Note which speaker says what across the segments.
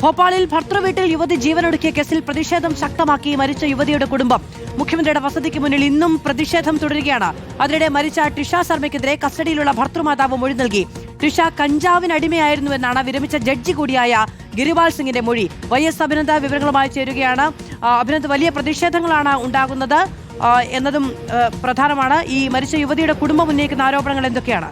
Speaker 1: ഭോപ്പാലിൽ ഭർത്തൃവീട്ടിൽ യുവതി ജീവനൊടുക്കിയ കേസിൽ പ്രതിഷേധം ശക്തമാക്കി മരിച്ച യുവതിയുടെ കുടുംബം. മുഖ്യമന്ത്രിയുടെ വസതിക്ക് മുന്നിൽ ഇന്നും പ്രതിഷേധം തുടരുകയാണ്. അതിനിടെ മരിച്ച ടിഷ ശർമ്മയ്ക്കെതിരെ കസ്റ്റഡിയിലുള്ള ഭർത്തൃമാതാവ് മൊഴി നൽകി. ടിഷ കഞ്ചാവിനടിമയായിരുന്നുവെന്നാണ് വിരമിച്ച ജഡ്ജി കൂടിയായ ഗിരിപാൽ സിംഗിന്റെ മൊഴി. YS അഭിനന്ദ വിവരങ്ങളുമായി ചേരുകയാണ്. അഭിനന്ദ്, വലിയ പ്രതിഷേധങ്ങളാണ് ഉണ്ടാകുന്നത് എന്നതും പ്രധാനമാണ്. ഈ മരിച്ച യുവതിയുടെ കുടുംബം ഉന്നയിക്കുന്ന ആരോപണങ്ങൾ എന്തൊക്കെയാണ്?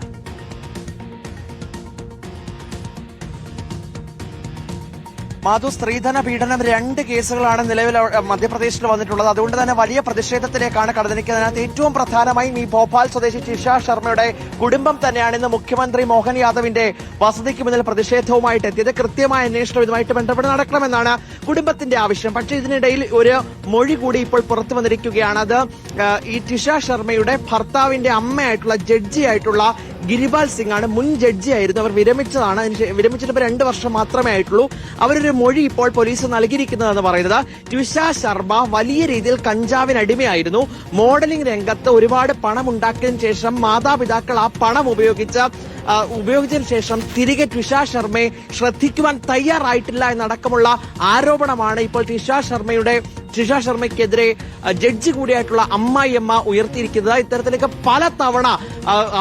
Speaker 2: മാധു, സ്ത്രീധന പീഡനം 2 കേസുകളാണ് നിലവിൽ മധ്യപ്രദേശിൽ വന്നിട്ടുള്ളത്. അതുകൊണ്ട് തന്നെ വലിയ പ്രതിഷേധത്തിലേക്കാണ് കടന്നിരിക്കുന്നത്. ഏറ്റവും പ്രധാനമായും ഈ ഭോപ്പാൽ സ്വദേശി ടിഷ ശർമ്മയുടെ കുടുംബം തന്നെയാണ് ഇന്ന് മുഖ്യമന്ത്രി മോഹൻ യാദവിന്റെ വസതിക്ക് മുന്നിൽ പ്രതിഷേധവുമായിട്ട് എത്തിയത്. കൃത്യമായ അന്വേഷണം ഇതുമായിട്ട് ബന്ധപ്പെട്ട് നടക്കണമെന്നാണ് കുടുംബത്തിന്റെ ആവശ്യം. പക്ഷേ ഇതിനിടയിൽ ഒരു മൊഴി കൂടി ഇപ്പോൾ പുറത്തു വന്നിരിക്കുകയാണ്. അത് ഈ ടിഷ ശർമ്മയുടെ ഭർത്താവിന്റെ അമ്മയായിട്ടുള്ള ജഡ്ജിയായിട്ടുള്ള ഗിരിപാൽ സിംഗ് ആണ്. മുൻ ജഡ്ജിയായിരുന്നു. അവർ വിരമിച്ചതാണ്. വിരമിച്ചിട്ട് 2 വർഷം മാത്രമേ ആയിട്ടുള്ളൂ. അവരൊരു മൊഴി ഇപ്പോൾ പോലീസ് നൽകിയിരിക്കുന്നതെന്ന് പറയുന്നത്, ടിഷ ശർമ്മ വലിയ രീതിയിൽ കഞ്ചാവിനടിമയായിരുന്നു. മോഡലിംഗ് രംഗത്ത് ഒരുപാട് പണം ഉണ്ടാക്കിയതിനു ശേഷം മാതാപിതാക്കൾ ആ പണം ഉപയോഗിച്ചതിനു ശേഷം തിരികെ ടിഷ ശർമ്മയെ ശ്രദ്ധിക്കുവാൻ തയ്യാറായിട്ടില്ല എന്നടക്കമുള്ള ആരോപണമാണ് ഇപ്പോൾ ടിഷ ശർമ്മയ്ക്കെതിരെ ജഡ്ജി കൂടിയായിട്ടുള്ള അമ്മായിയമ്മ ഉയർത്തിയിരിക്കുന്നത്. ഇത്തരത്തിലേക്ക് പല തവണ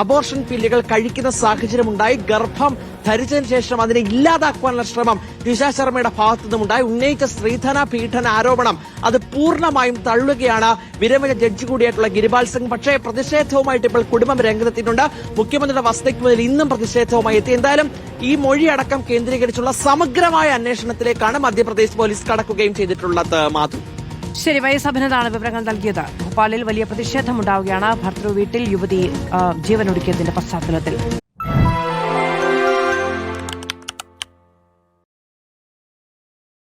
Speaker 2: അബോർഷൻ പില്ലുകൾ കഴിക്കുന്ന സാഹചര്യമുണ്ടായി. ഗർഭം ധരിച്ചതിന് ശേഷം അതിനെ ഇല്ലാതാക്കുവാനുള്ള ശ്രമം ടിഷ ശർമ്മയുടെ ഭാഗത്തു നിന്നുമുണ്ടായി. ഉന്നയിച്ച സ്ത്രീധന പീഡന ആരോപണം അത് പൂർണ്ണമായും തള്ളുകയാണ് വിരമിച്ച ജഡ്ജി കൂടിയായിട്ടുള്ള ഗിരിപാൽ സിംഗ്. പക്ഷേ പ്രതിഷേധവുമായിട്ട് ഇപ്പോൾ കുടുംബം രംഗത്തെത്തിയിട്ടുണ്ട്. മുഖ്യമന്ത്രിയുടെ വസതിക്ക് മുതൽ ഇന്നും പ്രതിഷേധവുമായി എത്തി. എന്തായാലും ഈ മൊഴിയടക്കം കേന്ദ്രീകരിച്ചുള്ള സമഗ്രമായ അന്വേഷണത്തിലേക്കാണ് മധ്യപ്രദേശ് പോലീസ് കടക്കുകയും ചെയ്തിട്ടുള്ളത്. മാധു,
Speaker 1: ശരി, YS അഭിനന്ദാണ് വിവരങ്ങൾ നൽകിയത്. ഭോപ്പാലിൽ വലിയ പ്രതിഷേധമുണ്ടാവുകയാണ് ഭർത്തൃ വീട്ടിൽ യുവതി ജീവനൊടുക്കിയതിന്റെ പശ്ചാത്തലത്തിൽ.